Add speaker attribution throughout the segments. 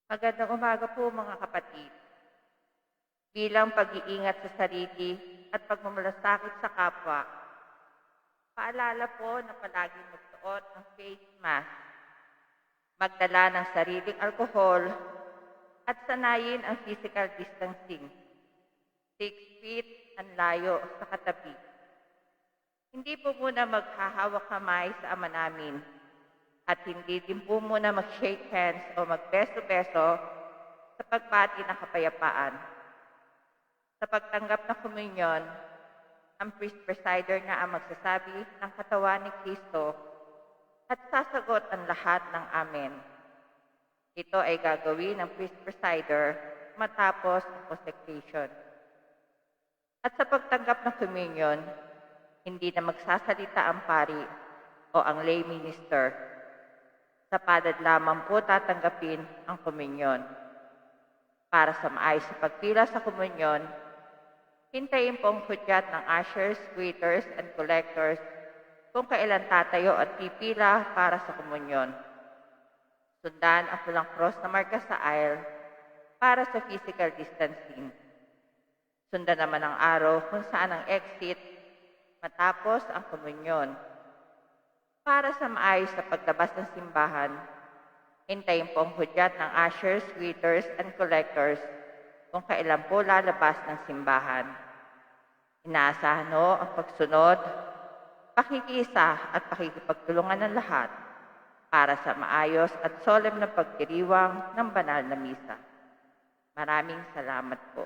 Speaker 1: Magandang umaga po mga kapatid. Bilang pag-iingat sa sarili at pagmamalasakit sa kapwa, paalala po na palaging magsuot ng face mask, magdala ng sariling alkohol, at sanayin ang physical distancing. 6 feet ang layo sa katabi. Hindi po muna maghahawak kamay sa ama namin at hindi din po muna mag-shake hands o magbeso-beso sa pagbati ng kapayapaan. Sa pagtanggap ng komunyon, ang priest presider na ang magsasabi ng katawan ni Kristo at sasagot ang lahat ng amen. Ito ay gagawin ng priest presider matapos ang consecration. At sa pagtanggap ng komunyon, hindi na magsasalita ang pari o ang lay minister. Sa padad lamang po tatanggapin ang komunyon. Para sa maayos sa pagpila sa komunyon, hintayin po ang hudyat ng ushers, waiters, and collectors kung kailan tatayo at pipila para sa komunyon. Sundan ang pulang cross na marka sa aisle para sa physical distancing. Sundan naman ang araw kung saan ang exit matapos ang komunyon. Para sa maayos sa paglabas ng simbahan, hintayin po ang hudyat ng ushers, waiters, and collectors kung kailan po lalabas ng simbahan. Inaasahan ho ang pagsunod, pakikisa at pakikipagtulungan ng lahat para sa maayos at solemn na pagdiriwang ng banal na misa. Maraming salamat po.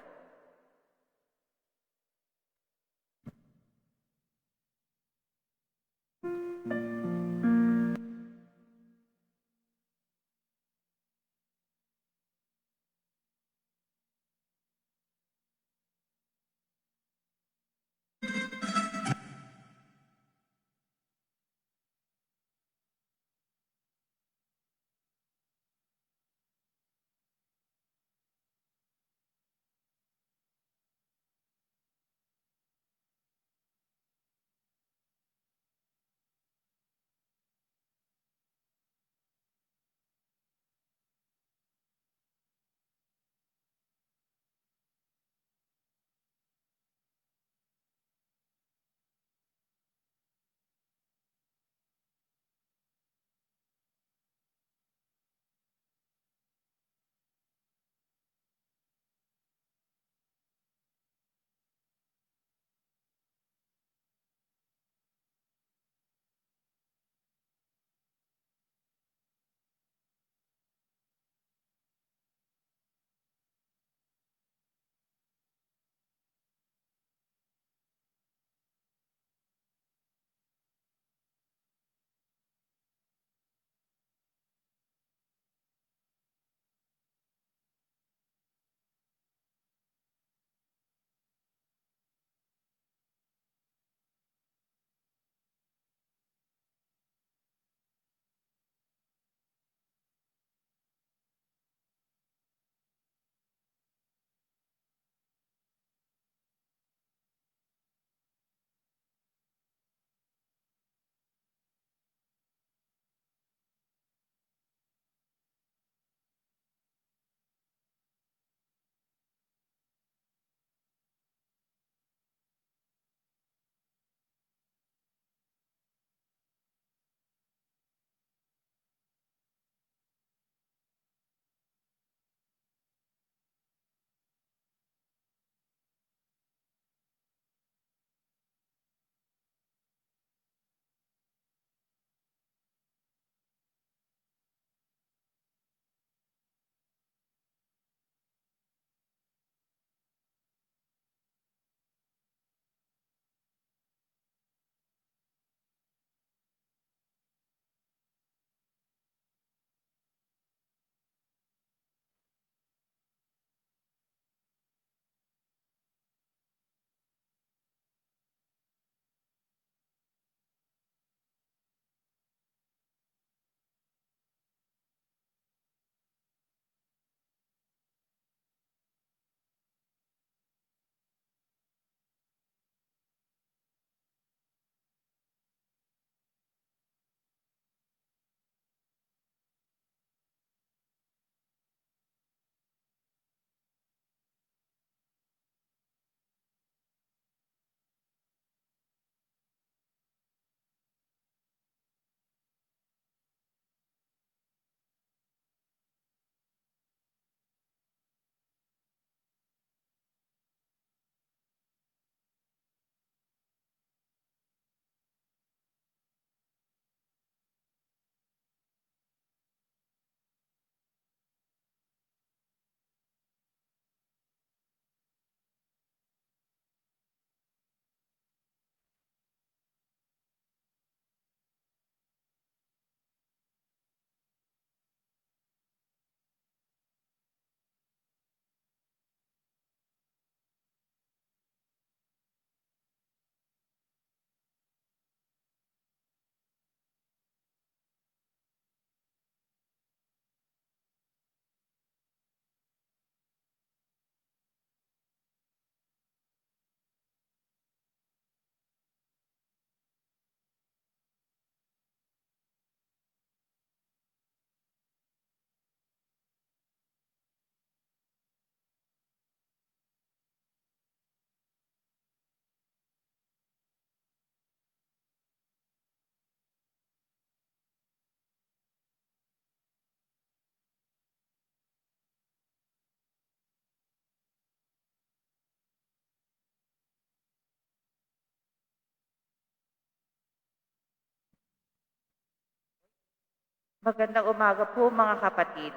Speaker 1: Magandang umaga po mga kapatid.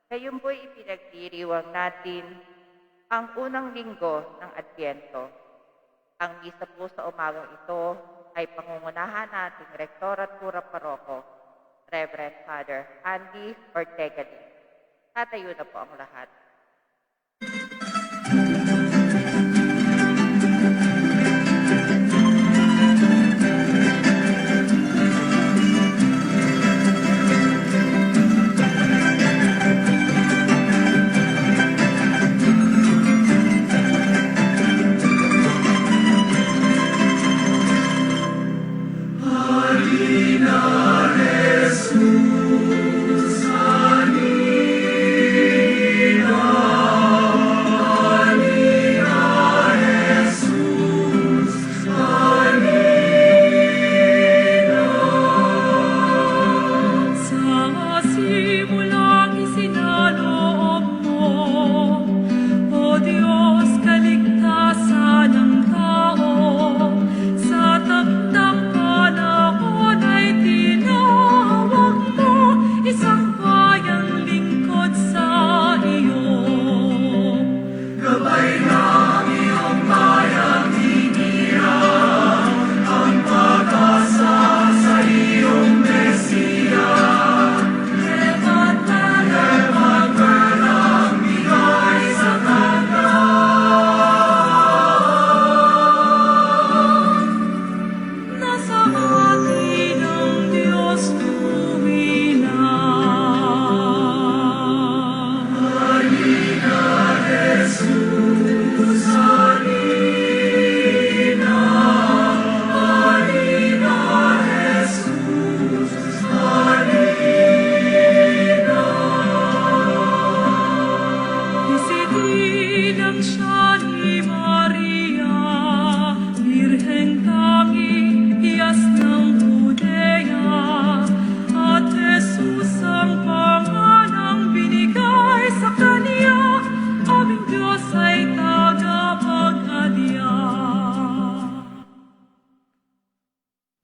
Speaker 1: Ngayon po'y ipinagdiriwang natin ang unang linggo ng Adbyento. Ang misa po sa umagang ito ay pangungunahan nating Rektor at Pura Paroko, Reverend Father Andy Ortegali. Tatayo na po ang lahat.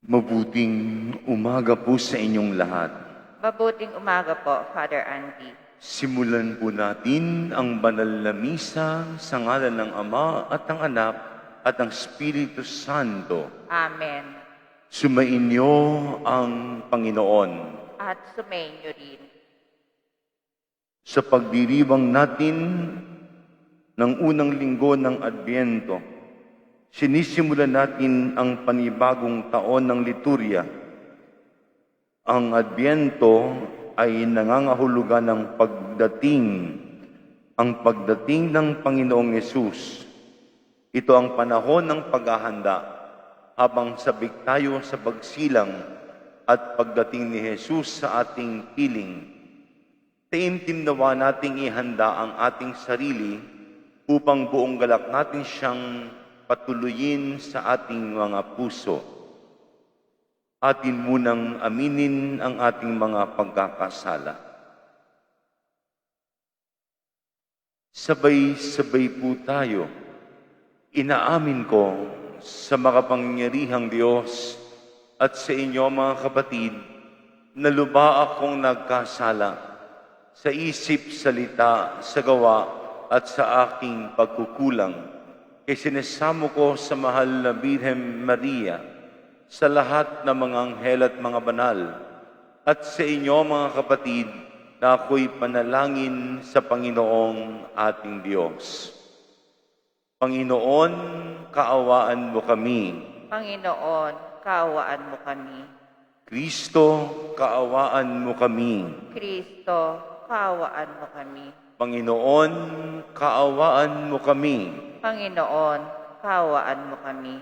Speaker 2: Mabuting umaga po sa inyong lahat.
Speaker 1: Mabuting umaga po, Father Andy.
Speaker 2: Simulan po natin ang banal na misa sa ngalan ng Ama at ng Anak at ng Espiritu Santo.
Speaker 1: Amen.
Speaker 2: Sumainyo ang Panginoon.
Speaker 1: At sumainyo rin.
Speaker 2: Sa pagdiriwang natin ng unang linggo ng Adbyento, sinisimulan natin ang panibagong taon ng liturya. Ang Adbyento ay nangangahulugan ng pagdating ng Panginoong Yesus. Ito ang panahon ng paghahanda habang sabik tayo sa pagsilang at pagdating ni Jesus sa ating piling. Taimtim nawa nating ihanda ang ating sarili upang buong galak natin siyang patuloyin sa ating mga puso. Atin munang aminin ang ating mga pagkakasala. Sabay-sabay po tayo. Inaamin ko sa makapangyarihang Diyos at sa inyo mga kapatid na lubha akong nagkasala sa isip, salita, sa gawa at sa aking pagkukulang. Kay sinesamo ko sa mahal na Birhen Maria, sa lahat ng mga anghel at mga banal, at sa inyo mga kapatid na ako'y panalangin sa Panginoong ating Diyos. Panginoon, kaawaan mo kami.
Speaker 1: Panginoon, kaawaan mo kami.
Speaker 2: Kristo, kaawaan mo kami.
Speaker 1: Kristo, kaawaan mo kami.
Speaker 2: Panginoon, kaawaan mo kami.
Speaker 1: Panginoon, kaawaan mo kami.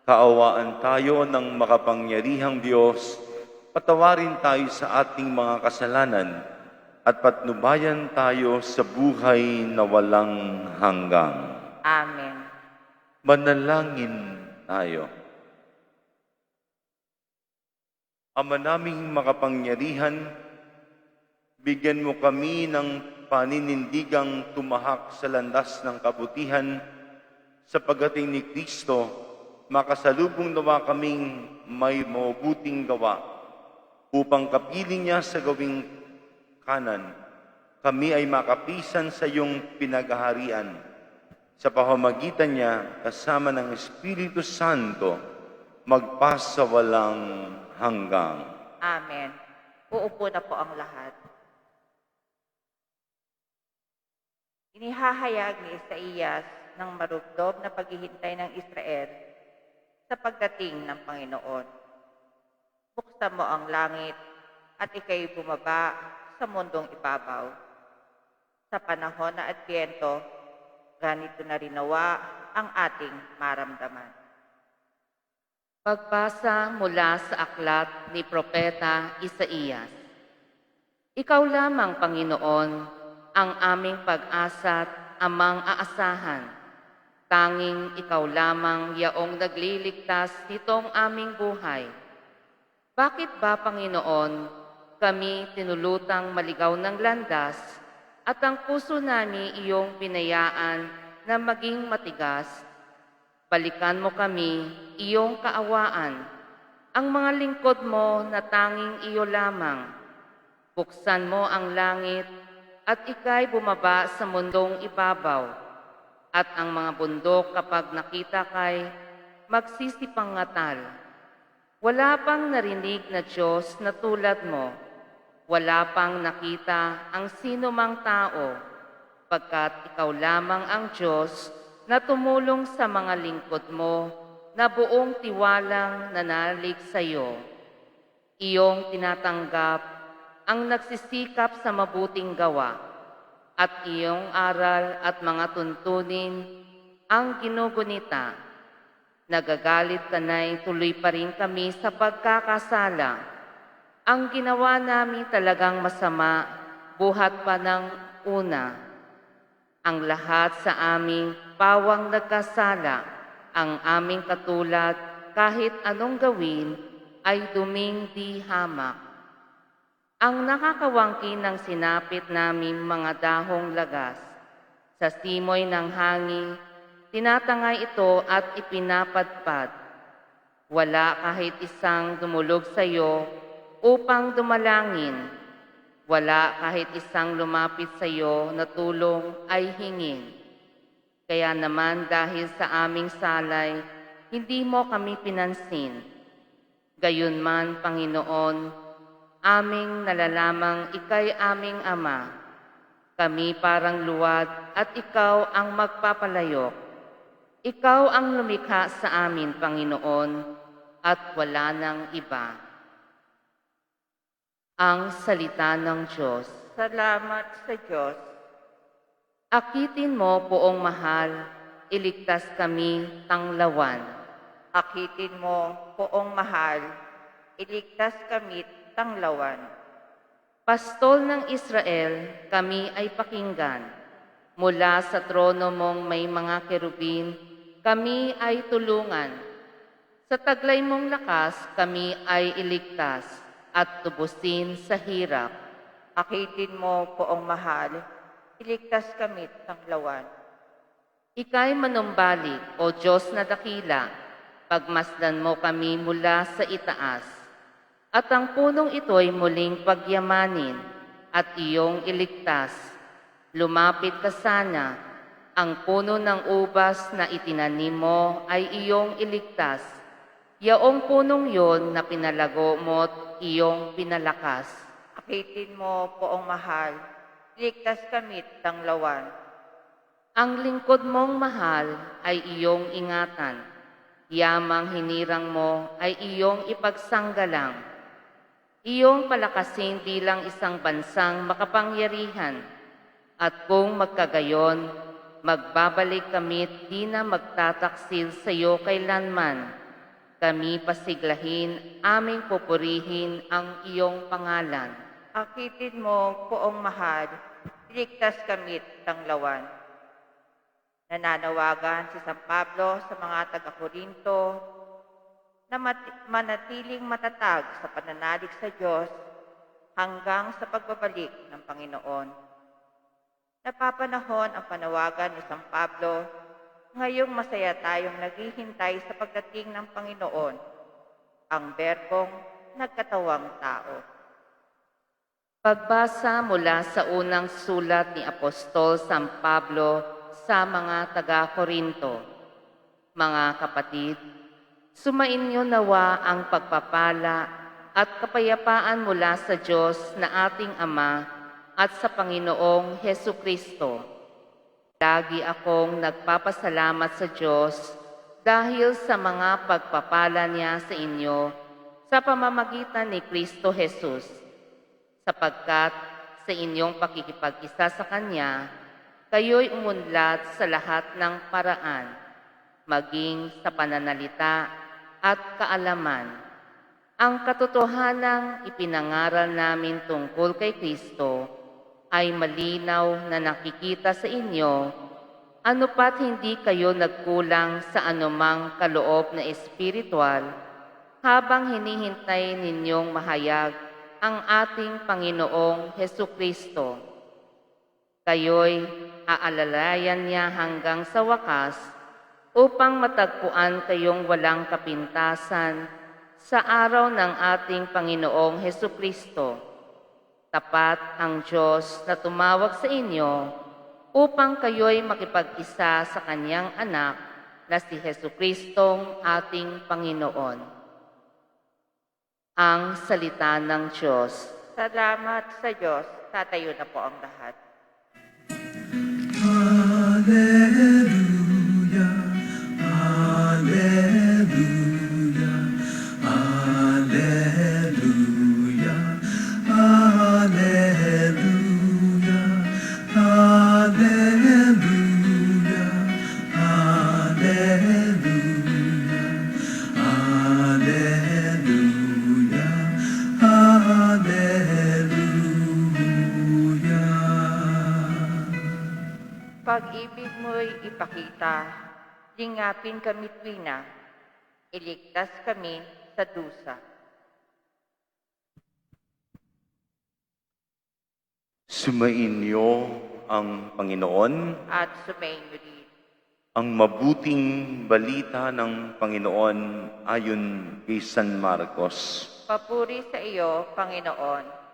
Speaker 2: Kaawaan tayo ng makapangyarihang Diyos, patawarin tayo sa ating mga kasalanan, at patnubayan tayo sa buhay na walang hanggang.
Speaker 1: Amen.
Speaker 2: Manalangin tayo. Ama naming makapangyarihan, bigyan mo kami ng paninindigang tumahak sa landas ng kabutihan. Sa pagdating ni Kristo, makasalubong nawa kaming may mabuting gawa upang kapiling niya sa gawing kanan, kami ay makapisan sa iyong pinaghaharian. Sa pamamagitan niya, kasama ng Espiritu Santo, magpasawalang hanggang.
Speaker 1: Amen. Uupo na po ang lahat. Inihahayag ni Isaías ng marubdob na paghihintay ng Israel sa pagdating ng Panginoon. Buksan mo ang langit at ikay bumaba sa mundong ibabaw. Sa panahon na Adbyento, ganito na rin nawa ang ating maramdaman.
Speaker 3: Pagbasa mula sa aklat ni Propeta Isaías. Ikaw lamang, Panginoon, ang aming pag-asa at amang aasahan. Tanging ikaw lamang yaong nagliligtas nitong aming buhay. Bakit ba, Panginoon, kami tinulutang maligaw ng landas at ang puso namin iyong binayaan na maging matigas? Balikan mo kami, iyong kaawaan, ang mga lingkod mo na tanging iyo lamang. Buksan mo ang langit at ika'y bumaba sa mundong ibabaw, at ang mga bundok kapag nakita kay magsisipangatal. Wala pang narinig na Diyos na tulad mo, wala pang nakita ang sino mang tao, pagkat ikaw lamang ang Diyos na tumulong sa mga lingkod mo na buong tiwalang nanalig sa iyo. Iyong tinatanggap ang nagsisikap sa mabuting gawa, at iyong aral at mga tuntunin ang ginugunita. Nagagalit ka na'y tuloy pa rin kami sa pagkakasala. Ang ginawa namin talagang masama, buhat pa ng una. Ang lahat sa aming pawang nagkasala, ang aming katulad kahit anong gawin ay duming di hamak. Ang nakakawangkin ng sinapit naming mga dahong lagas, sa simoy ng hangin, tinatangay ito at ipinapadpad. Wala kahit isang dumulog sa iyo upang dumalangin. Wala kahit isang lumapit sa iyo na tulong ay hingin. Kaya naman dahil sa aming salay, hindi mo kami pinansin. Gayunman, Panginoon, aming nalalamang ika'y aming Ama. Kami parang luwad at ikaw ang magpapalayok. Ikaw ang lumikha sa amin, Panginoon, at wala nang iba. Ang salita ng Diyos.
Speaker 1: Salamat sa Diyos.
Speaker 3: Akitin mo, Poong mahal, iligtas kami tanglawan.
Speaker 1: Akitin mo, Poong mahal, iligtas kami tanglawan.
Speaker 3: Pastol ng Israel, kami ay pakinggan. Mula sa trono mong may mga kerubin, kami ay tulungan. Sa taglay mong lakas, kami ay iligtas at tubusin sa hirap.
Speaker 1: Akitin mo, Poong mahal, iligtas kami tanglawan.
Speaker 3: Ika'y manumbalik, O Diyos na dakila, pagmasdan mo kami mula sa itaas. At ang punong ito'y muling pagyamanin at iyong iligtas. Lumapit ka sana, ang puno ng ubas na itinanim mo ay iyong iligtas. Yaong punong yon na pinalago mo't iyong pinalakas.
Speaker 1: Akitin mo, Poong mahal, iligtas kami tanglawan.
Speaker 3: Ang lingkod mong mahal ay iyong ingatan. Yamang hinirang mo ay iyong ipagsanggalang. Iyong palakasin bilang isang bansang makapangyarihan. At kung magkagayon, magbabalik kami't di na magtataksil sa iyo kailanman. Kami pasiglahin, aming pupurihin ang iyong pangalan.
Speaker 1: Akitin mo, Poong mahal, iligtas kami tanglawan. Nananawagan si San Pablo sa mga taga-Korinto na manatiling matatag sa pananalig sa Diyos hanggang sa pagbabalik ng Panginoon. Napapanahon ang panawagan ni San Pablo, ngayong masaya tayong naghihintay sa pagdating ng Panginoon. Ang berbong nagkatawang tao.
Speaker 3: Pagbasa mula sa unang sulat ni Apostol San Pablo sa mga taga-Korinto. Mga kapatid, sumainyo nawa ang pagpapala at kapayapaan mula sa Diyos na ating Ama at sa Panginoong Hesukristo. Lagi akong nagpapasalamat sa Diyos dahil sa mga pagpapala niya sa inyo sa pamamagitan ni Kristo Jesus, sapagkat sa inyong pakikipag-isa sa Kanya, kayo'y umunlad sa lahat ng paraan, maging sa pananalita at kaalaman. Ang katotohanang ipinangaral namin tungkol kay Kristo ay malinaw na nakikita sa inyo, ano pat hindi kayo nagkulang sa anumang kaloob na espiritual habang hinihintay ninyong mahayag ang ating Panginoong Hesukristo. Kayo'y aalalayan niya hanggang sa wakas upang matagpuan kayong walang kapintasan sa araw ng ating Panginoong Hesukristo. Tapat ang Diyos na tumawag sa inyo upang kayo'y makipag-isa sa Kanyang anak na si Jesucristong ating Panginoon. Ang salita ng Diyos.
Speaker 1: Salamat sa Diyos. Tatayo na po ang lahat.
Speaker 4: Alleluia, Alleluia, Alleluia, Alleluia, Alleluia, Alleluia, Alleluia.
Speaker 1: Pag-ibig mo'y ipakita, lingapin kami tuwina, iligtas kami sa dusa.
Speaker 2: Sumainyo ang Panginoon,
Speaker 1: At sumainyo rin.
Speaker 2: ang mabuting balita ng Panginoon ayon kay San Marcos.
Speaker 1: Papuri sa iyo, Panginoon.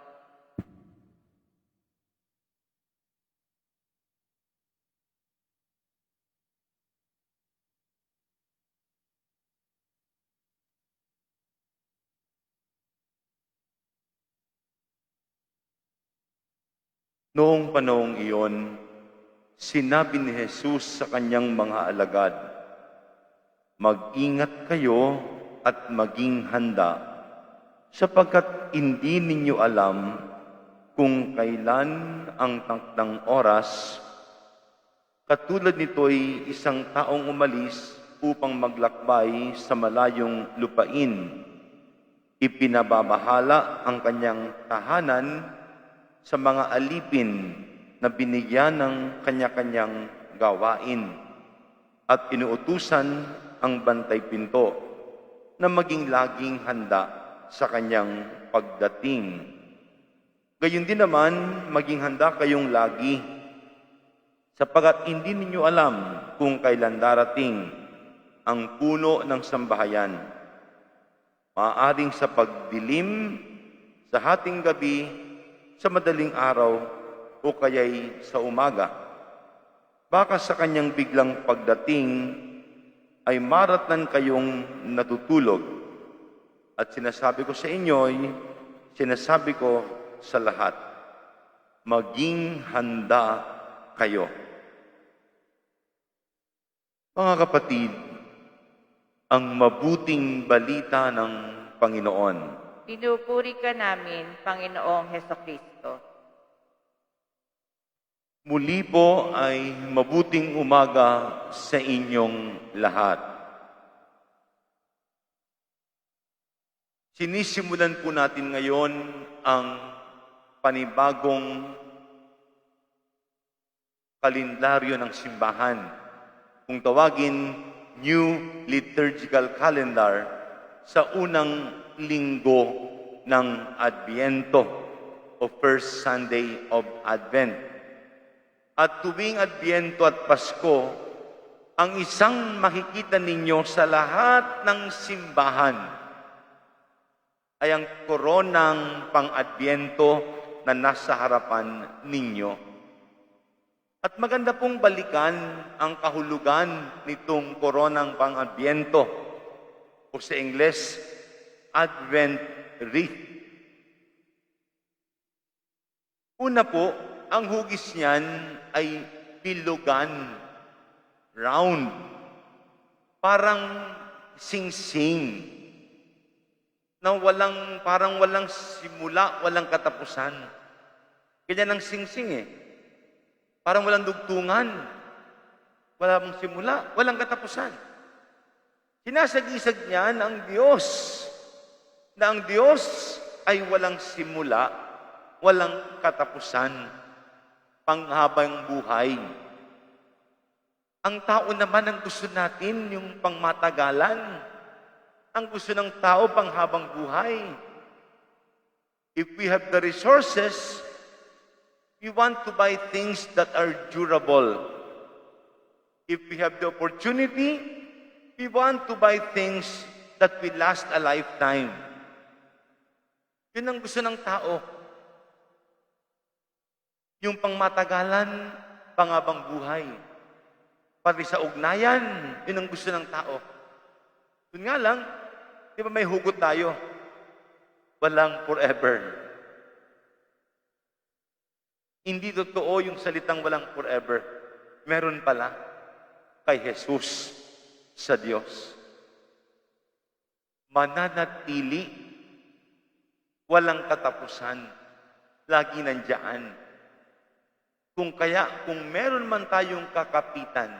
Speaker 2: Noong panahong iyon, sinabi ni Jesus sa kanyang mga alagad, "Mag-ingat kayo at maging handa, sapagkat hindi ninyo alam kung kailan ang takdang oras. Katulad nito'y isang taong umalis upang maglakbay sa malayong lupain. Ipinababahala ang kanyang tahanan sa mga alipin na binigyan ng kanya-kanyang gawain at inuutusan ang bantay pinto na maging laging handa sa kanyang pagdating. Gayon din naman, maging handa kayong lagi, sapagkat hindi ninyo alam kung kailan darating ang puno ng sambahayan. Maaaring sa pagdilim, sa hating gabi, sa madaling araw, o kaya'y sa umaga. Baka sa kanyang biglang pagdating ay maratnan kayong natutulog. At sinasabi ko sa inyo'y, sinasabi ko sa lahat, maging handa kayo. Mga kapatid, ang mabuting balita ng Panginoon.
Speaker 1: Pinupuri ka namin, Panginoong Hesukristo.
Speaker 2: Muli po ay mabuting umaga sa inyong lahat. Sinisimulan po natin ngayon ang panibagong kalendaryo ng simbahan. Kung tawagin, New Liturgical Calendar sa unang linggo ng Adviento o First Sunday of Advent. At tuwing Adviento at Pasko, ang isang makikita ninyo sa lahat ng simbahan ay ang koronang pang-Adbyento na nasa harapan ninyo. At maganda pong balikan ang kahulugan nitong koronang pang-Adbyento o sa Ingles, Advent wreath. Una po, ang hugis niyan ay bilugan, round, parang sing-sing, na parang walang simula, walang katapusan. Ganyan ang sing-sing eh. Parang walang dugtungan. Walang simula, walang katapusan. Sinasag-isag niyan ang Diyos, na ang Diyos ay walang simula, walang katapusan, panghabang buhay. Ang tao naman ang gusto natin yung pangmatagalan. Ang gusto ng tao panghabang buhay. If we have the resources, we want to buy things that are durable. If we have the opportunity, we want to buy things that will last a lifetime. Yun ang gusto ng tao. Yung pangmatagalan, panghabang buhay. Pati sa ugnayan, yun ang gusto ng tao. Yun nga lang, di ba may hugot tayo? Walang forever. Hindi totoo yung salitang walang forever. Meron pala kay Jesus sa Diyos. Mananatili, walang katapusan, lagi nandiyan. Kung meron man tayong kakapitan,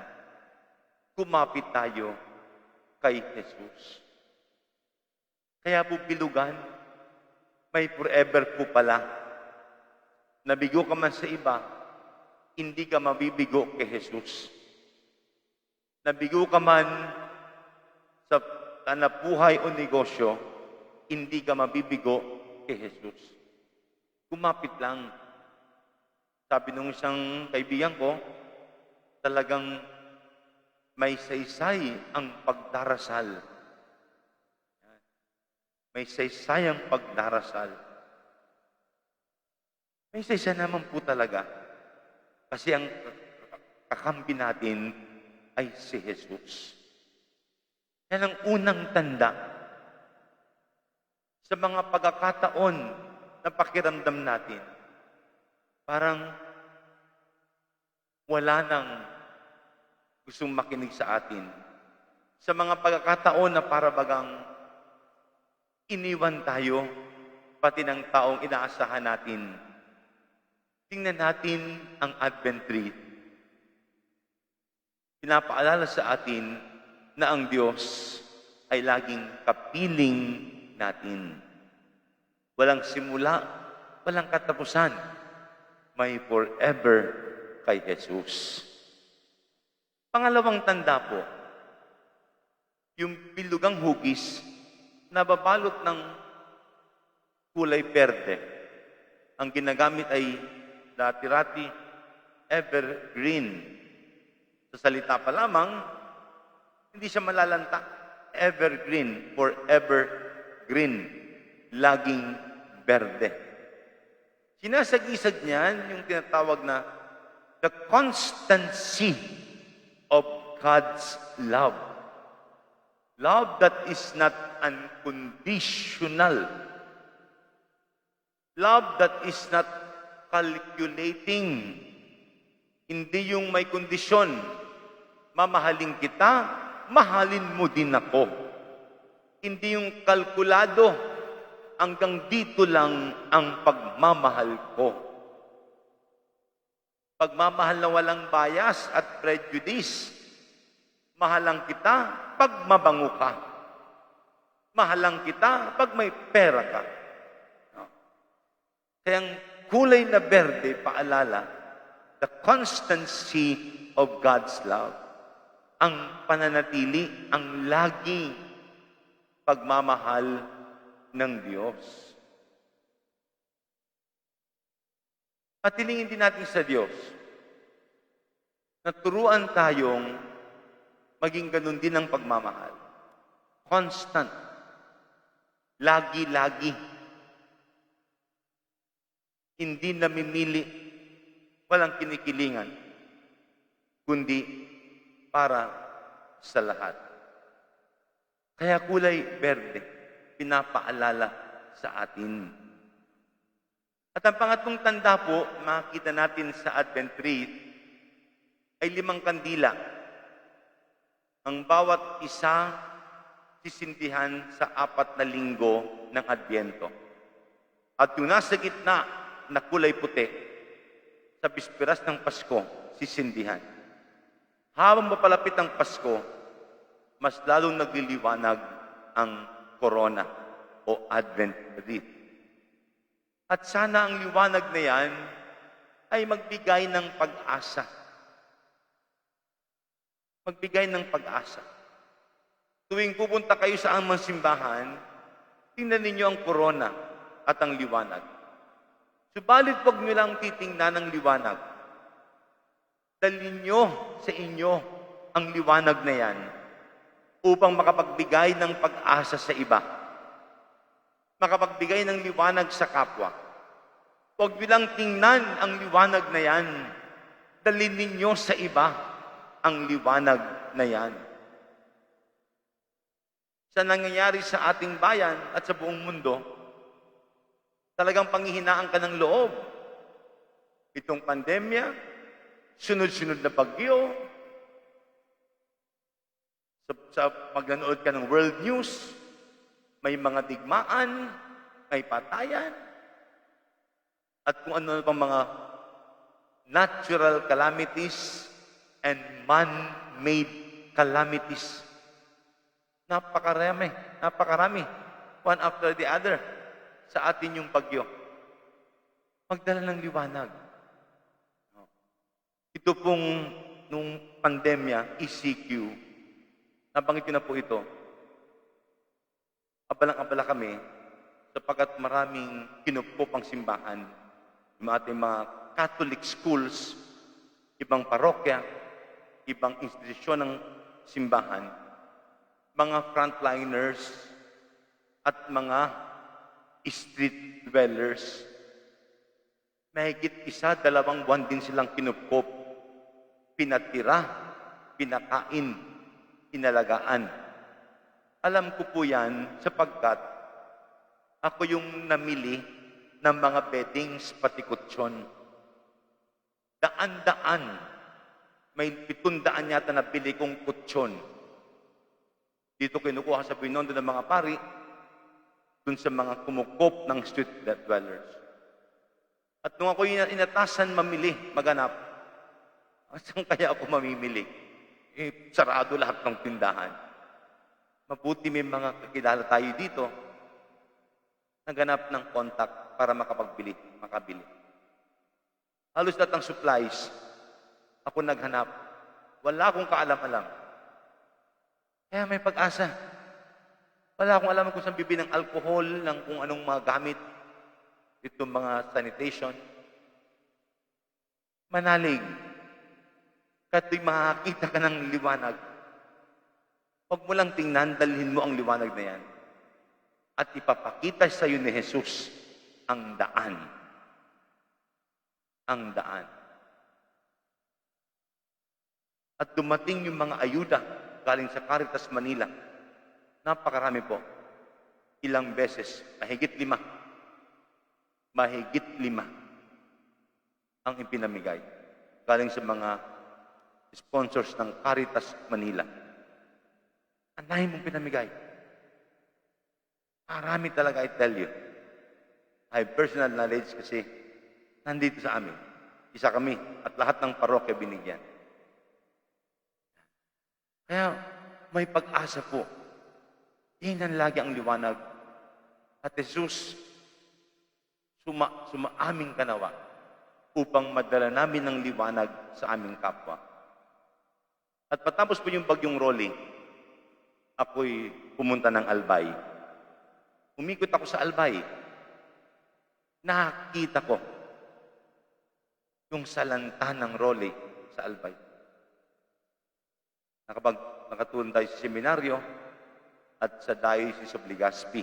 Speaker 2: kumapit tayo kay Jesus. Kaya po bilugan, may forever po pala. Nabigo ka man sa iba, hindi ka mabibigo kay Jesus. Nabigo ka man sa buhay o negosyo, hindi ka mabibigo kay Jesus. Kumapit lang. Sabi nung isang kaibigan ko, talagang may saysay ang pagdarasal. May saysay ang pagdarasal. May saysay naman po talaga. Kasi ang kakampi natin ay si Jesus. Yan ang unang tanda sa mga pagkakataon na pakiramdam natin. Parang wala nang gustong makinig sa atin. Sa mga pagkakataon na para bagang iniwan tayo, pati ng taong inaasahan natin. Tingnan natin ang Advent tree. Pinapaalala sa atin na ang Diyos ay laging kapiling natin. Walang simula, walang katapusan. May forever kay Jesus. Pangalawang tanda po, yung bilugang hugis na babalot ng kulay berde. Ang ginagamit ay dati-rati evergreen. Sa salita pa lamang, hindi siya malalanta. Evergreen, forever green. Laging berde. Sinasag-isag niyan yung tinatawag na the constancy of God's love. Love that is not unconditional. Love that is not calculating. Hindi yung may kondisyon. Mamahalin kita, mahalin mo din ako. Hindi yung kalkulado. Hanggang dito lang ang pagmamahal ko. Pagmamahal na walang bias at prejudice. Mahalang kita pag mabango ka. Mahalang kita pag may pera ka. No? Kaya ang kulay na berde, paalala, the constancy of God's love. Ang pananatili, ang lagi pagmamahal ng Diyos. Patilingin din natin sa Diyos. Naturuan tayong maging ganun din ang pagmamahal. Constant. lagi-lagi. Hindi namimili, walang kinikilingan, kundi para sa lahat. Kaya kulay berde, pinapaalala sa atin. At ang pangatlong tanda po, makita natin sa Advent wreath, ay 5 kandila. Ang bawat isa sisindihan sa 4 na linggo ng Adbyento. At yung nasa gitna na kulay puti, sa bisperas ng Pasko, sisindihan. Habang mapalapit ang Pasko, mas lalong nagliliwanag ang korona o Advent wreath. At sana ang liwanag na yan ay magbigay ng pag-asa. Magbigay ng pag-asa. Tuwing pupunta kayo sa amang simbahan, tingnan ninyo ang korona at ang liwanag. Subalit huwag nyo lang titingnan ang liwanag. Dalhin nyo sa inyo ang liwanag na yan upang makapagbigay ng pag-asa sa iba. Makapagbigay ng liwanag sa kapwa. Huwag nyo lang tingnan ang liwanag na yan. Dalhin ninyo sa iba ang liwanag na yan. Sa nangyayari sa ating bayan at sa buong mundo, talagang panghihinaan ka ng loob. Itong pandemya, sunod-sunod na bagyo, sa magnanood ka ng world news, may mga digmaan, may patayan, at kung ano pang mga natural calamities and man-made calamities. Napakarami, one after the other, sa atin yung bagyo. Magdala ng liwanag. Ito pong nung pandemya, ECQ, nabanggit ko na po ito. Abalang-abala kami sapagkat maraming kinupop ang simbahan. Yung ating mga Catholic schools, ibang parokya, ibang institusyon ng simbahan, mga frontliners, at mga street dwellers. Mahigit 1-2 buwan din silang kinupop, pinatira, pinakain, inalagaan. Alam ko po yan sapagkat ako yung namili ng mga beddings pati kutsyon. Daan-daan, may 700 yata na bili kong kutsyon. Dito kinukuha sa Binondo ng mga pari, dun sa mga kumukop ng street dwellers. At nung ako inatasan mamili, maganap, saan kaya ako mamimili? Sarado lahat ng tindahan. Mabuti may mga kakilala tayo dito, naganap ng contact para makabili. Halos lahat ng supplies, ako naghanap. Wala akong kaalam-alam. Kaya may pag-asa. Wala akong alam kung saan bibili ng alcohol, ng kung anong mga gamit, itong mga sanitation. Manalig. Kato'y makakita ka ng liwanag. Huwag mo lang tingnan, dalhin mo ang liwanag na yan. At ipapakita sa iyo ni Jesus ang daan. Ang daan. At dumating yung mga ayuda galing sa Caritas Manila. Napakarami po. Ilang beses. Mahigit 5. Mahigit 5 ang ipinamigay. Galing sa mga sponsors ng Caritas Manila. Ang dahil mong pinamigay. Marami talaga, I tell you. I have personal knowledge kasi nandito sa amin. Isa kami at lahat ng parokya binigyan. Kaya may pag-asa po. Yan lagi ang liwanag. At Jesus, sumaaming kanawa upang madala namin ng liwanag sa aming kapwa. At patapos po yung bagyong Rolly, ako'y pumunta ng Albay. Umikot ako sa Albay. Nakita ko yung salanta ng Rolly sa Albay. Nakatulong tayo sa seminaryo at sa Diocese of Legazpi.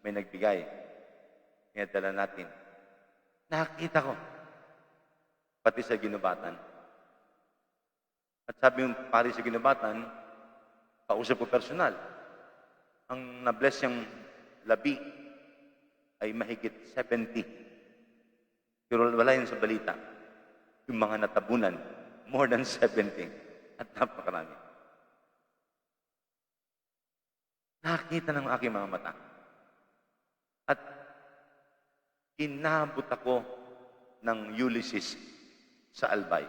Speaker 2: may nagbigay. Kaya dala natin. Nakita ko, pati sa ginubatan. At sabi yung pari sa ginubatan, kausap ko personal, ang na-bless yung labi ay mahigit 70. Pero wala yun sa balita. Yung mga natabunan, more than 70. At napakarami. Nakita ng aking mga mata. At inabot ako ng Ulysses sa Albay.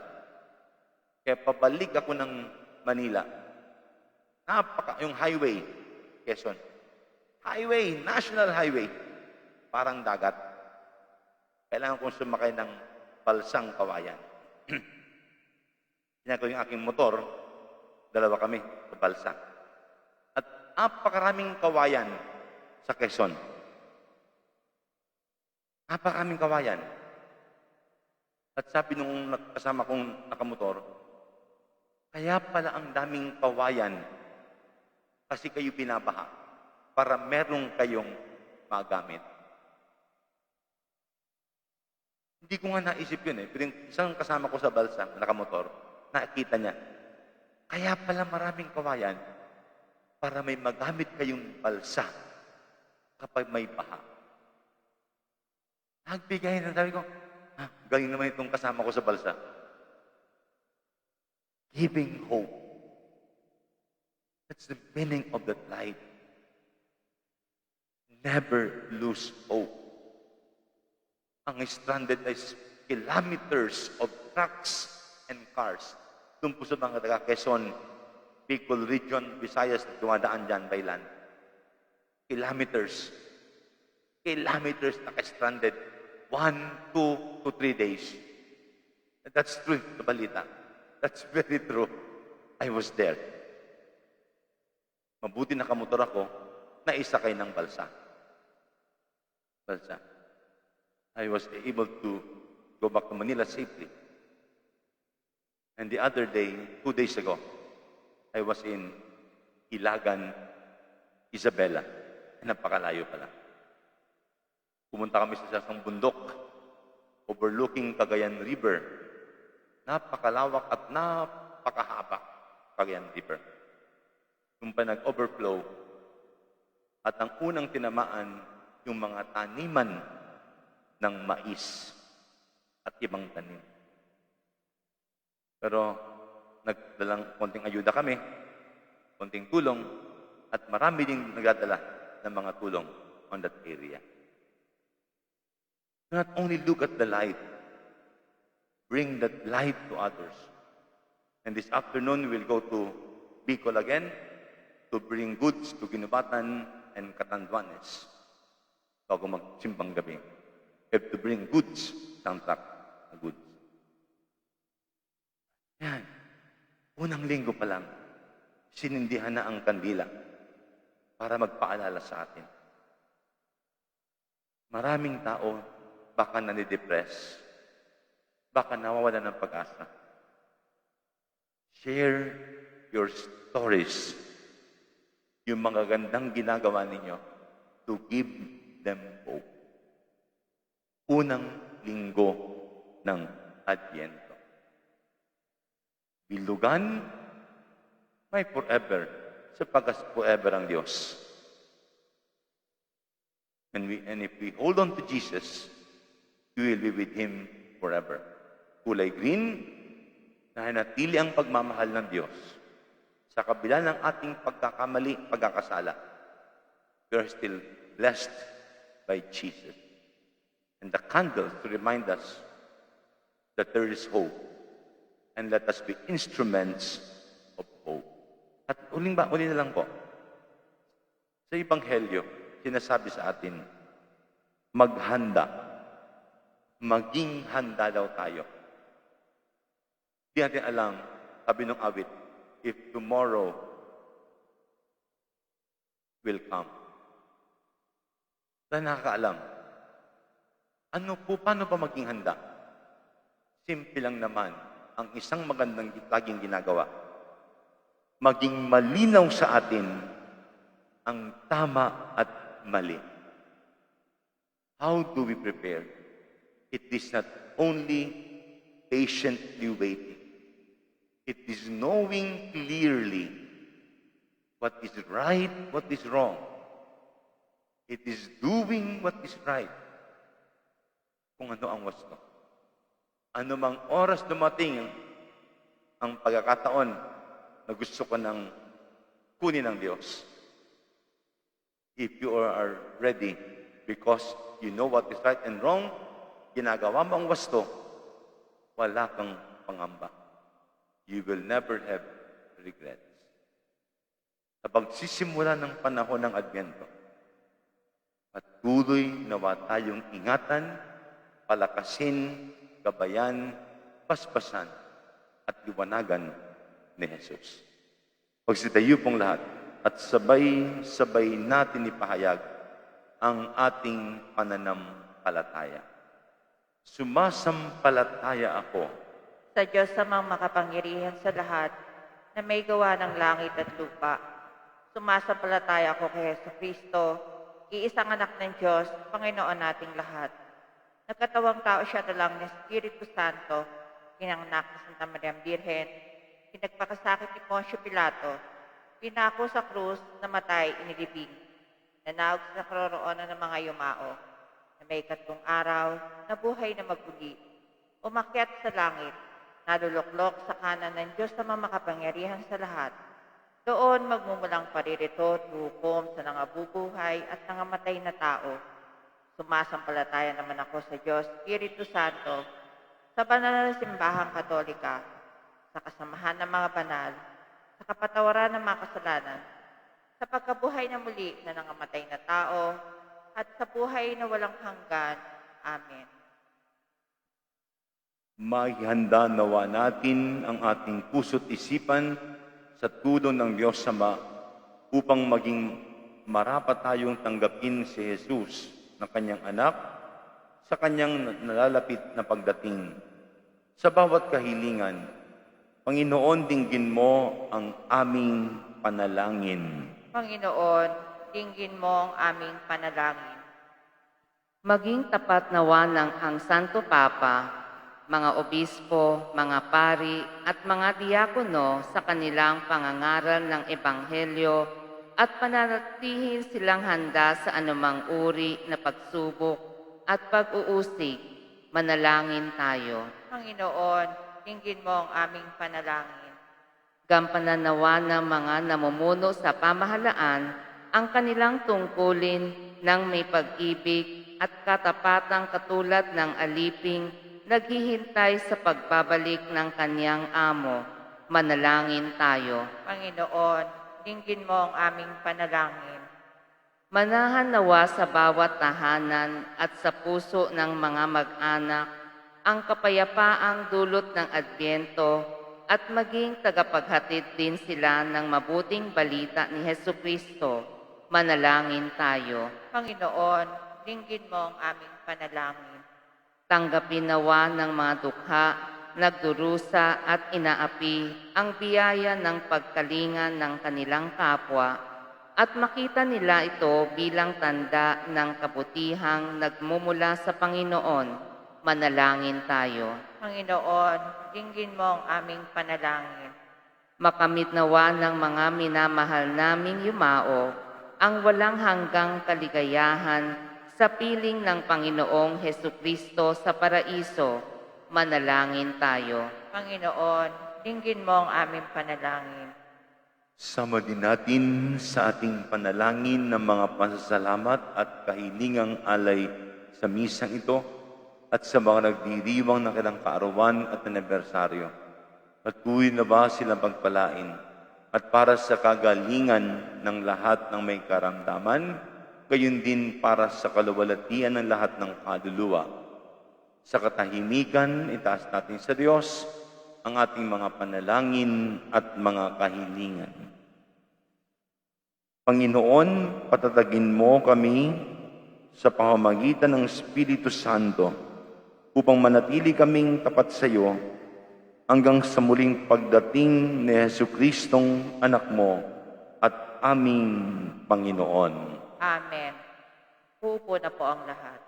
Speaker 2: Kaya pabalik ako ng Manila. Yung highway, Quezon. Highway, national highway. Parang dagat. Kailangan kong sumakay ng balsang kawayan. Pinako yung aking motor, dalawa kami sa balsa. At napakaraming kawayan sa Quezon. Napakaraming kawayan. At sabi nung kasama kong nakamotor, kaya pala ang daming kawayan kasi kayo binabaha para merong kayong magamit. Hindi ko nga naisip yun eh. Pero yung isang kasama ko sa balsa, nakamotor, nakita niya, kaya pala maraming kawayan para may magamit kayong balsa kapag may baha. Nagbigay na, sabi ko, galing naman itong kasama ko sa balsa. Giving hope. That's the meaning of that life. Never lose hope. Ang stranded ay kilometers of trucks and cars. Doon po sa mga taga Quezon, Bicol region, Visayas, dumadaan dyan by land. Kilometers. Kilometers naka-stranded. 1, 2 to 3 days. That's true, sa balita. That's very true. I was there. Mabuti nakamotor ako, naisakay ng balsa. Balsa. I was able to go back to Manila safely. And the other day, 2 days ago, I was in Ilagan, Isabela. Napakalayo pala. Pumunta kami sa isang bundok, overlooking Cagayan River. Napakalawak at napakahaba, Cagayan River. Yung pa nag-overflow, at ang unang tinamaan, yung mga taniman ng mais at ibang tanim. Pero nagdalang konting ayuda kami, konting tulong, at marami ding nagdadala ng mga tulong on that area. Not only look at the light, bring that light to others. And this afternoon, we'll go to Bicol again to bring goods to Ginubatan and Catanduanes bago magsimbang gabi. We have to bring goods, soundtrack na goods. Yan. Unang linggo pa lang, sinindihan na ang kandila para magpaalala sa atin. Maraming tao baka nanidepress, baka nawawala ng pag-asa. Share your stories, yung mga gandang ginagawa ninyo, to give them hope. Unang linggo ng Adbyento. Bilugan, may forever, sapagkat forever ang Diyos. And if we hold on to Jesus, we will be with Him forever. Kulay green, nanatili ang pagmamahal ng Diyos. Sa kabila ng ating pagkakamali, pagkakasala, we are still blessed by Jesus. And the candles to remind us that there is hope. And let us be instruments of hope. At uli na lang po. Sa Ebanghelyo, sinasabi sa atin, maghanda. Maging handa daw tayo. Di natin alam, sabi ng awit, if tomorrow will come. Dahil nakakaalam, paano pa maging handa? Simple lang naman, ang isang magandang laging ginagawa. Maging malinaw sa atin ang tama at mali. How do we prepare? It is not only patiently waiting. It is knowing clearly what is right, what is wrong. It is doing what is right. Kung ano ang wasto. Ano mang oras dumating ang pagkakataon na gusto ko ng kunin ng Diyos. If you are ready because you know what is right and wrong, ginagawa mo ang wasto, wala kang pangamba. You will never have regrets. Sa pagsisimula ng panahon ng Adbyento, patuloy nawa tayong ingatan, palakasin, gabayan, paspasan, at liwanagan ni Jesus. Pagsitayo pong lahat at sabay-sabay natin ipahayag ang ating pananampalataya. Sumasampalataya ako
Speaker 1: Sa Diyos amang makapangyarihan sa lahat na may gawa ng langit at lupa. Sumasampalataya ako kay Hesus Kristo, iisang anak ng Diyos, Panginoon nating lahat. Nagkatawang tao siya dalang ng Espiritu Santo, pinanganak ni Santa Maria Birhen, pinagpakasakit ni Poncio Pilato, pinako sa krus, namatay, inilibing, nanawag sa karoroonan ng mga yumao, na may ikatlong araw, nabuhay na maguli, umakyat sa langit, naluluklok sa kanan ng Diyos na makapangyarihan sa lahat. Doon magmumulang paririto at hukom sa nangabubuhay at nangamatay na tao. Sumasampalataya naman ako sa Diyos, Espiritu Santo, sa banal na simbahang katolika, sa kasamahan ng mga banal, sa kapatawaran ng mga kasalanan, sa pagkabuhay na muli na nangamatay na tao, at sa buhay na walang hanggan. Amen.
Speaker 2: Maihanda nawa natin ang ating puso't isipan sa tulong ng Diyos Ama upang maging marapat tayong tanggapin si Jesus na kanyang anak sa kanyang nalalapit na pagdating. Sa bawat kahilingan, Panginoon, dinggin mo ang aming panalangin.
Speaker 1: Panginoon, dinggin mo ang aming panalangin.
Speaker 3: Maging tapat nawa ng ang Santo Papa, mga obispo, mga pari at mga diakono sa kanilang pangangaral ng Ebanghelyo at pananatiling silang handa sa anumang uri na pagsubok at pag-uusig. Manalangin tayo.
Speaker 1: Panginoon, dinggin mo ang aming panalangin.
Speaker 3: Gampanan nawa ng mga namumuno sa pamahalaan ang kanilang tungkulin ng may pag-ibig at katapatang katulad ng aliping naghihintay sa pagbabalik ng kanyang amo. Manalangin tayo.
Speaker 1: Panginoon, dinggin mo ang aming panalangin.
Speaker 3: Manahan nawa sa bawat tahanan at sa puso ng mga mag-anak ang kapayapaang dulot ng Adbyento at maging tagapaghatid din sila ng mabuting balita ni Hesukristo. Manalangin tayo.
Speaker 1: Panginoon, dinggin mo ang aming panalangin.
Speaker 3: Tanggapin nawa ng mga dukha, nagdurusa at inaapi ang biyaya ng pagkalingan ng kanilang kapwa at makita nila ito bilang tanda ng kabutihang nagmumula sa Panginoon. Manalangin tayo.
Speaker 1: Panginoon, dinggin mo ang aming panalangin.
Speaker 3: Makamit nawa ng mga minamahal naming yumao ang walang hanggang kaligayahan sa piling ng Panginoong Hesukristo sa paraiso. Manalangin tayo.
Speaker 1: Panginoon, dinggin mo ang aming panalangin.
Speaker 2: Sama din natin sa ating panalangin ng mga pasasalamat at kahilingang alay sa misang ito at sa mga nagdiriwang ng kanilang kaarawan at anibersaryo. Patuloy na ba silang pagpalain at para sa kagalingan ng lahat ng may karamdaman, gayon din para sa kaluwalhatian ng lahat ng kaluluwa. Sa katahimikan, itaas natin sa Diyos ang ating mga panalangin at mga kahilingan. Panginoon, patatagin mo kami sa pamamagitan ng Espiritu Santo upang manatili kaming tapat sa iyo hanggang sa muling pagdating ni Jesucristong anak mo at aming Panginoon.
Speaker 1: Amen. Pupo na po ang lahat.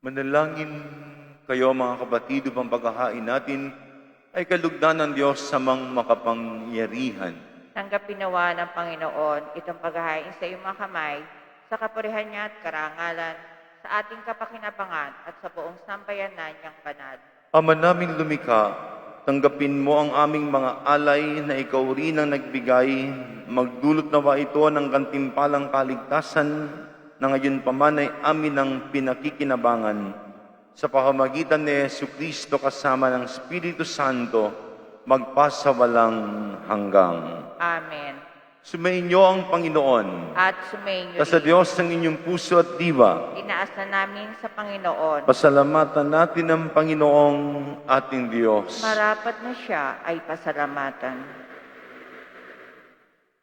Speaker 2: Manalangin kayo mga kapatid upang paghahain natin ay kalugdan ng Diyos sa mga makapangyarihan.
Speaker 1: Tanggapin nawa ng Panginoon itong paghahain sa iyong mga kamay, sa kapurihan niya at karangalan, sa ating kapakinabangan at sa buong sambayanan niyang banal.
Speaker 2: Ama namin lumikha, tanggapin mo ang aming mga alay na ikaw rin ang nagbigay. Magdulot nawa ito ng gantimpalang kaligtasan na ngayon pa man ay amin ang pinakikinabangan. Sa pamamagitan ni Jesucristo kasama ng Espiritu Santo, magpasawalang hanggang.
Speaker 1: Amen.
Speaker 2: Sumainyo ang Panginoon.
Speaker 1: At sumainyo
Speaker 2: Sa
Speaker 1: rin.
Speaker 2: Diyos ng inyong puso at diwa,
Speaker 1: Tinaas na namin sa Panginoon.
Speaker 2: pasalamatan natin ang Panginoong ating Diyos.
Speaker 1: Marapat na siya ay pasalamatan.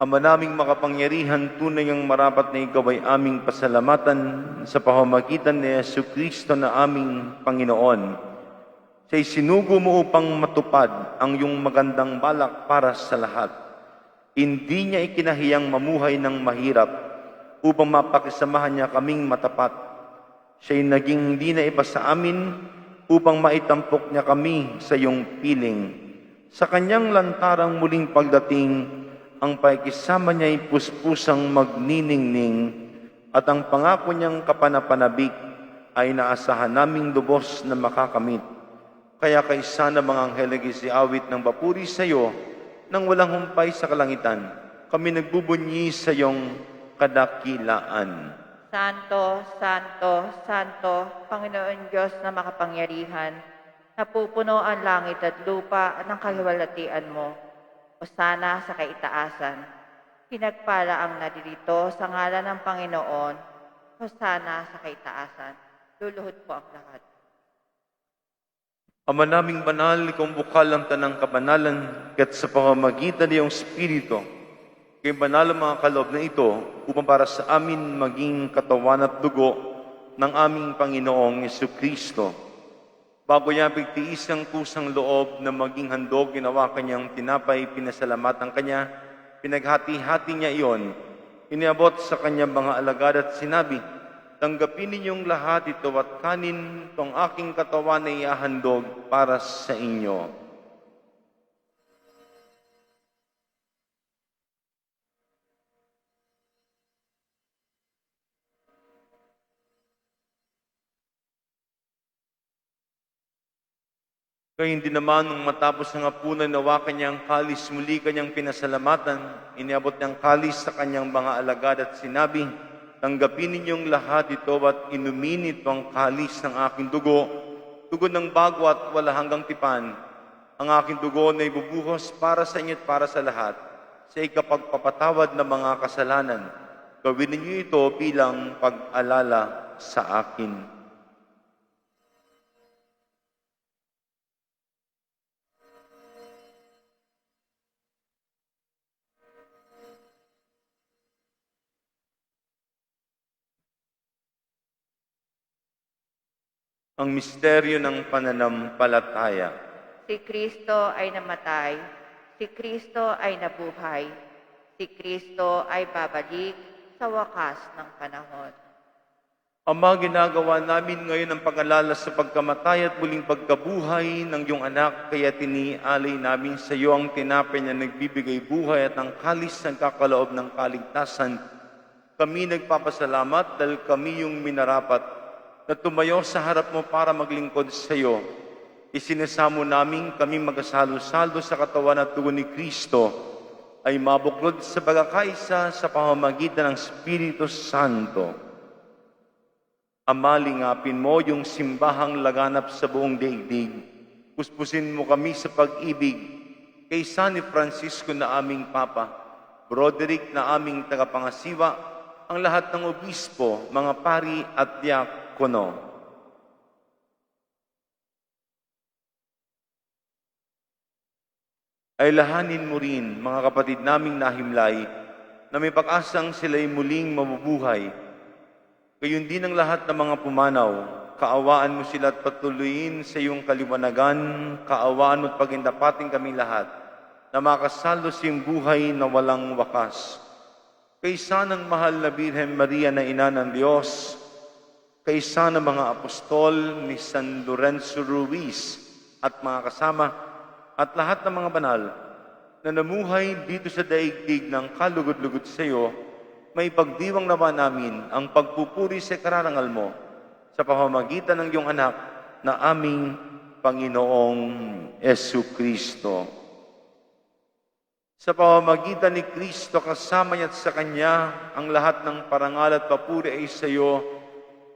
Speaker 2: Ama naming makapangyarihan, tunay ang marapat na ikaw ay aming pasalamatan sa pamamagitan ni Jesucristo na aming Panginoon. Siya'y sinugo mo upang matupad ang iyong magandang balak para sa lahat. Hindi niya ikinahiyang mamuhay ng mahirap upang mapakisamahan niya kaming matapat. Siya'y naging hindi na iba sa amin upang maitampok niya kami sa iyong piling. Sa kanyang lantarang muling pagdating, ang pakikisama niya ay puspusang magniningning at ang pangako niyang kapanapanabik ay naasahan naming lubos na makakamit. Kaya kaysa na mga anghel nag-isiawit ng papuri sa iyo nang walang humpay sa kalangitan, kami nagbubunyi sa iyong kadakilaan.
Speaker 1: Santo, Santo, Santo, Panginoon Diyos na makapangyarihan, napupuno ang langit at lupa ng kahiwalhatian mo. Hosana sa kaitaasan. Pinagpala ang naririto sa ngalan ng Panginoon. Hosana sa kaitaasan. Luluhod po ang lahat.
Speaker 2: Ama naming banal, ikaw bukal ang tanang kabanalan, kat sa pamamagitan ng iyong Espiritu, kay banal ang mga kaloob na ito, upang para sa amin maging katawan at dugo ng aming Panginoong Jesucristo. Bago niya pigtiis ang kusang loob na maging handog, ginawa kanyang tinapay, pinasalamatan kanya, pinaghati-hati niya iyon, iniabot sa kanyang mga alagad at sinabi, tanggapin ninyong lahat ito at kanin, itong aking katawan na iahandog para sa inyo. Kaya hindi naman nung matapos ang hapunan nawa kanyang kalis, muli kanyang pinasalamatan, iniabot niyang kalis sa kanyang mga alagad at sinabi, tanggapin ninyong lahat ito at inumin ito ang kalis ng aking dugo, dugo ng bago at wala hanggang tipan. Ang aking dugo na ibubuhos para sa inyo at para sa lahat, sa ikapagpapatawad ng mga kasalanan. Gawin ninyo ito bilang pag-alala sa akin. Ang misteryo ng pananampalataya.
Speaker 1: Si Kristo ay namatay. Si Kristo ay nabuhay. Si Kristo ay babalik sa wakas ng panahon.
Speaker 2: Ama, ginagawa namin ngayon ang pag-alala sa pagkamatay at muling pagkabuhay ng iyong anak, kaya tinialay namin sa iyo ang tinapay na nagbibigay buhay at ang kalis ng kakaloob ng kaligtasan. Kami nagpapasalamat dahil kami yung minarapat na tumayo sa harap mo para maglingkod sa iyo. Isinasamo namin kami magkasalo-salo sa katawan at dugo ni Kristo ay mabuklod sa pagkakaisa sa pamamagitan ng Espiritu Santo. Ama, lingapin mo yung simbahang laganap sa buong daigdig. Puspusin mo kami sa pag-ibig kay San Francisco na aming Papa, Broderick na aming tagapangasiwa, ang lahat ng obispo, mga pari at diakono. Ay lahanin mo rin, mga kapatid naming nahimlay, na may pag-asang sila'y muling mabubuhay. Gayon din ang lahat ng mga pumanaw, kaawaan mo sila at patuloyin sa iyong kaliwanagan, kaawaan mo at pagindapating kaming lahat, na makasalo sa iyong buhay na walang wakas. Kaysa ng mahal na Birhen Maria na Ina ng Diyos, kaisa ng mga apostol ni San Lorenzo Ruiz at mga kasama at lahat ng mga banal na namuhay dito sa daigdig ng kalugod-lugod sa iyo, may pagdiwang naman namin ang pagpupuri sa kararangal mo sa pamamagitan ng iyong anak na aming Panginoong Jesucristo. Sa pamamagitan ni Kristo kasama niya at sa Kanya, ang lahat ng parangal at papuri ay sa iyo,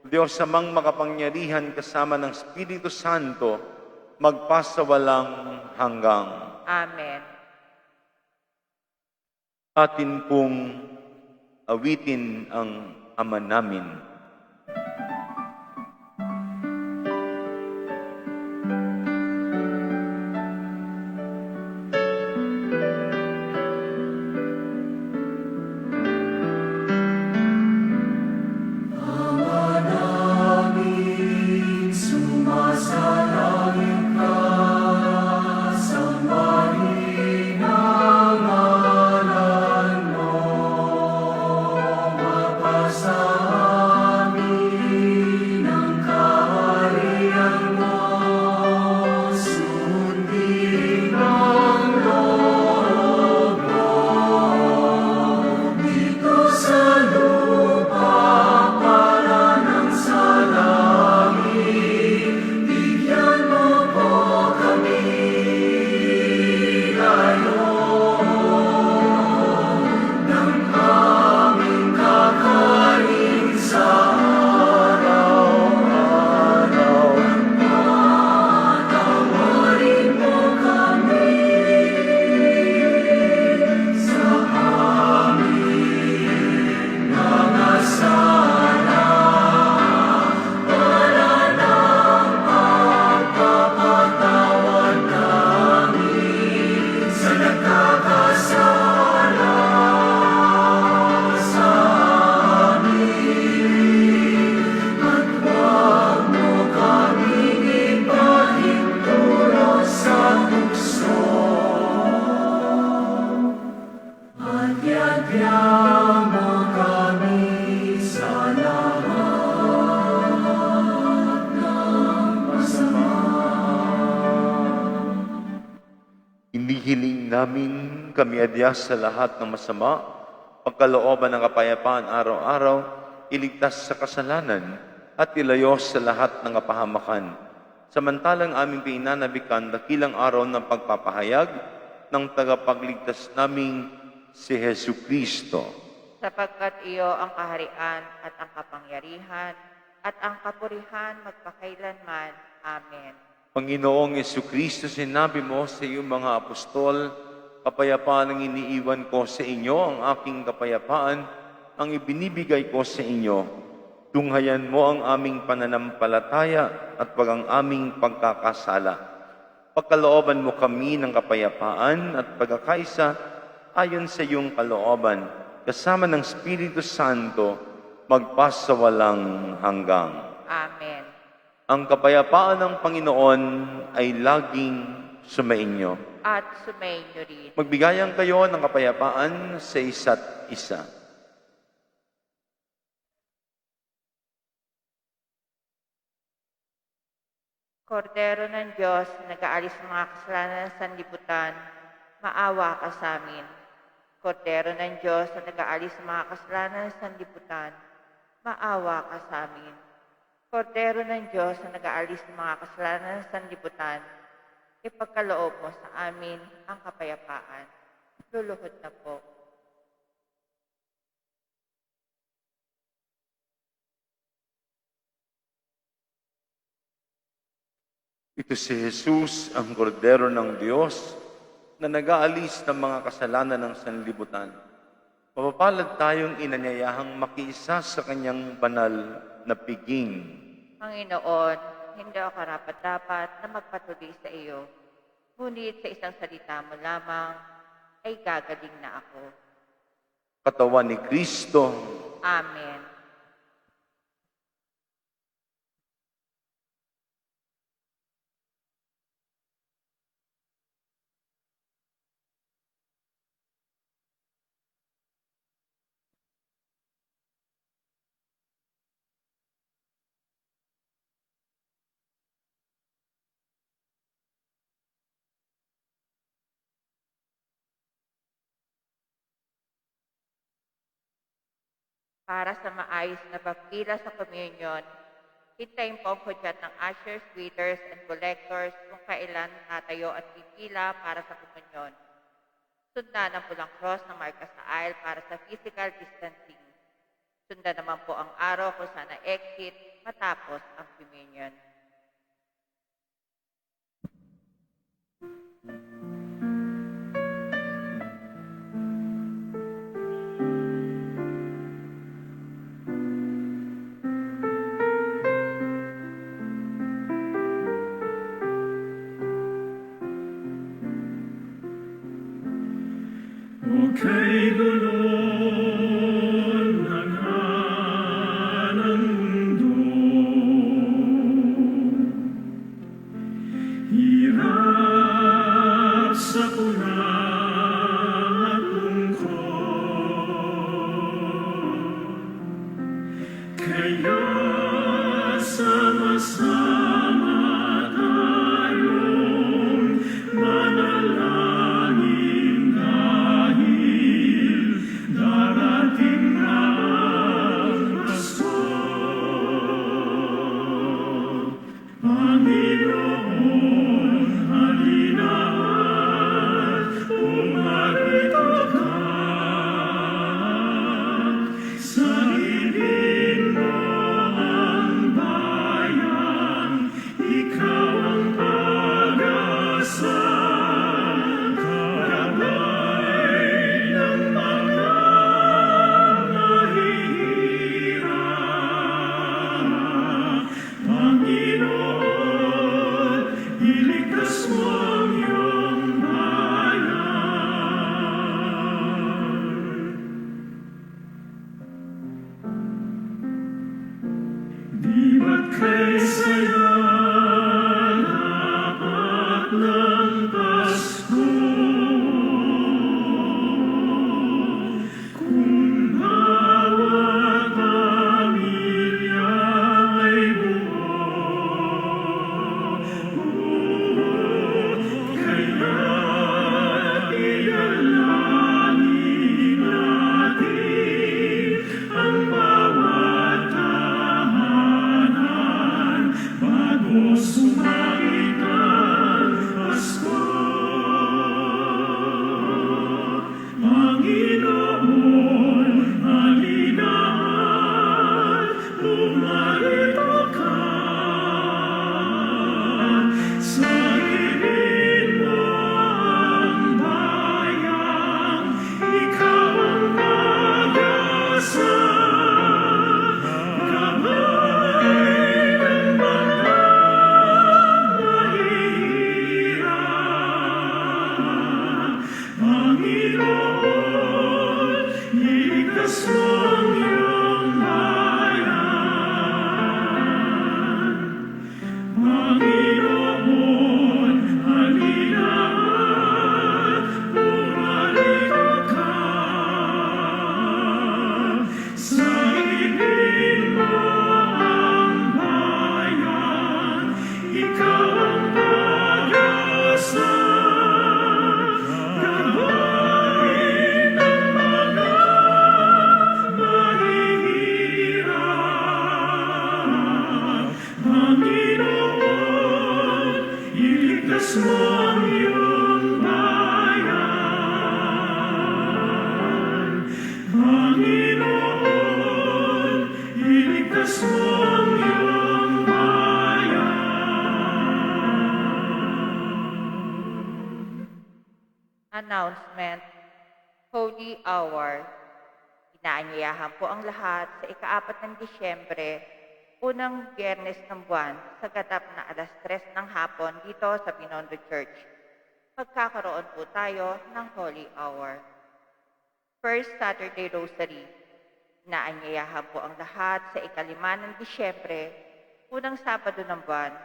Speaker 2: Diyos amang makapangyarihan kasama ng Espiritu Santo, magpasawalang hanggang.
Speaker 1: Amen.
Speaker 2: Atin pong awitin ang Ama namin.
Speaker 4: Sumasalangit ka, sambahin ang ngalan mo, mapasa amin ang kaharian mo, sundin ang loob mo, dito sa lupa para ng sa langit. Bigyan mo po kami ngayon ng aming kakanin sa araw-araw. Patawarin mo kami sa aming mga sala para ng pagpapatawad namin sa nagkakasala sa amin. At huwag mo kaming ipahintulot sa tukso. At yagyan mo kami sa lahat ng masama.
Speaker 2: Inihiling namin kami adyas sa lahat ng masama, pagkalooban ng kapayapaan araw-araw, iligtas sa kasalanan, at ilayo sa lahat ng kapahamakan. Samantalang aming pinanabikan dakilang araw ng pagpapahayag ng tagapagligtas naming si Jesucristo.
Speaker 1: Sapagkat iyo ang kaharian at ang kapangyarihan at ang kapurihan magpakailanman. Amen.
Speaker 2: Panginoong Jesucristo, sinabi mo sa iyong mga apostol, kapayapaan ang iniiwan ko sa inyo, ang aking kapayapaan ang ibinibigay ko sa inyo. Tunghayan mo ang aming pananampalataya at wag ang aming pagkakasala. Pagkalooban mo kami ng kapayapaan at pagkakaisa ayon sa iyong kalooban, kasama ng Espiritu Santo, magpasawalang hanggang.
Speaker 1: Amen.
Speaker 2: Ang kapayapaan ng Panginoon ay laging sumainyo.
Speaker 1: At sumainyo rin.
Speaker 2: Magbigayan kayo ng kapayapaan sa isa't isa.
Speaker 1: Kordero ng Diyos, nag-aalis ng mga kasalanan ng sanlibutan, maawa ka sa amin. Kordero ng Diyos, na nag-aalis ng mga kasalanan ng sanlibutan, maawa ka sa amin. Kordero ng Diyos, na nag-aalis ng mga kasalanan ng sanlibutan, ipagkaloob mo sa amin ang kapayapaan. Luluhod na po.
Speaker 2: Ito si Jesus, ang kordero ng Diyos, na nag-aalis ng mga kasalanan ng sanlibutan. Mapapalad tayong inanyayahang makiisa sa kanyang banal na piging.
Speaker 1: Panginoon, hindi ako karapat-dapat na magpatuloy sa iyo. Ngunit sa isang salita mo lamang, ay gagaling na ako.
Speaker 2: Katawan ni Kristo,
Speaker 1: Amen. Para sa maayos na pagpila sa communion, hintayin po ang hudyat ng ushers, waiters, and collectors kung kailan tatayo at pipila para sa komunyon. Sundan ang pulang cross na marka sa aisle para sa physical distancing. Sundan naman po ang araw kung saan na-exit matapos ang communion.
Speaker 4: Okay, gulong ng hanang mundo, hirap sa puna at lungkot, kaya sama-sama tayong manalangin dahil darating na ang Pasko. Panginoon, halina at pumarito ka. Sa ibig mo ang bayan, ikaw ang pag-asa. Gabay ng mga nahihirap. Panginoon, iligtas mo ang iyong bayan. Di ba't kay saya dapat ng Pasko? Kung bawat pamilya ay buo, kaya ialangin natin ang bawat tahanan bago sumait ang Pasko. Panginoon, halina at pumarito ka. Sa ibig mo ang bayan, ikaw ang pag-asa. Gabay ng mga mahihirap. Panginoon, iligtas mo ang iyong bayan. Panginoon, halina at pumarito ka. Sa ibig mo ang bayan, ikaw ang pag-asa. Gabay ng mga mahihirap. Panginoon, iligtas mo ang iyong bayan. Panginoon, iligtas mo ang iyong bayan.
Speaker 1: Announcement, Holy Hour. Inaanyayahan po ang lahat sa ika-4 ng Disyembre, unang biyernes ng buwan sa ganap na alas 3 ng hapon dito sa Binondo Church. Magkakaroon po tayo ng Holy Hour. First Saturday Rosary. Inaanyayahan po ang lahat sa ika-5 ng Disyembre, unang Sabado ng buwan,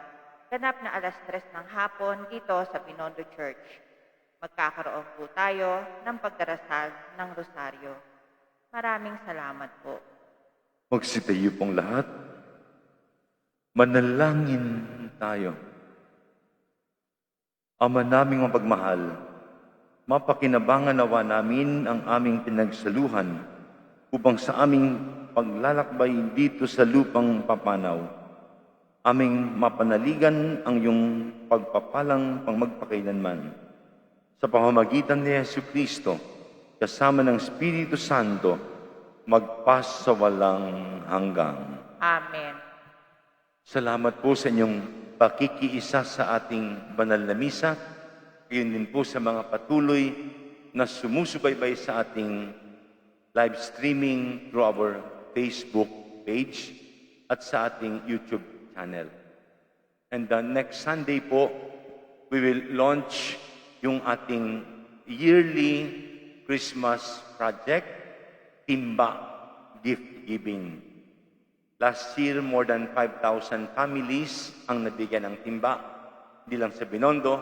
Speaker 1: ganap na alas 3 ng hapon dito sa Binondo Church. Magkakaroon po tayo ng pagdarasal ng Rosaryo. Maraming salamat po.
Speaker 2: Magsitayo pong lahat. Manalangin tayo. Ama naming mapagmahal, mapakinabangan nawa namin ang aming pinagsaluhan upang sa aming paglalakbay dito sa lupang papanaw, aming mapanaligan ang iyong pagpapalang pangmagpakailanman. Sa pamamagitan ni Jesucristo, kasama ng Espiritu Santo, magpas sa walang hanggang.
Speaker 1: Amen.
Speaker 2: Salamat po sa inyong pakikiisa sa ating banal na misa. Gayon din po sa mga patuloy na sumusubaybay sa ating live streaming through our Facebook page at sa ating YouTube channel. And next Sunday po, we will launch yung ating yearly Christmas project, Timba Gift Giving. Last year, more than 5,000 families ang nabigyan ng timba, hindi lang sa Binondo,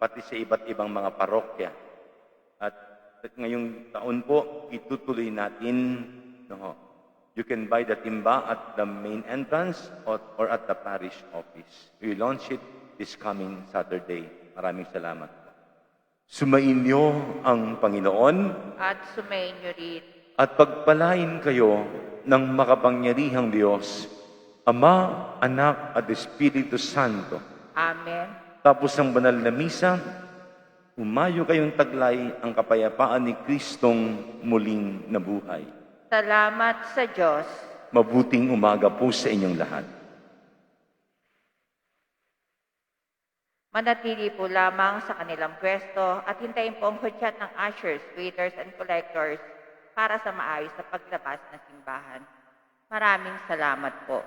Speaker 2: pati sa iba't ibang mga parokya. At ngayong taon po, itutuloy natin. You can buy the timba at the main entrance or at the parish office. We launch it this coming Saturday. Maraming salamat po. Sumainyo ang Panginoon
Speaker 1: At sumainyo rin.
Speaker 2: at pagpalain kayo ng makapangyarihang Diyos, Ama, Anak at Espiritu Santo.
Speaker 1: Amen.
Speaker 2: Tapos ang banal na misa, umayo kayong taglay ang kapayapaan ni Kristong muling nabuhay.
Speaker 1: Salamat sa Diyos.
Speaker 2: Mabuting umaga po sa inyong lahat.
Speaker 1: Manatili po lamang sa kanilang pwesto at hintayin po ang hudyat ng ushers, waiters, and collectors para sa maayos na paglabas ng simbahan. Maraming salamat po.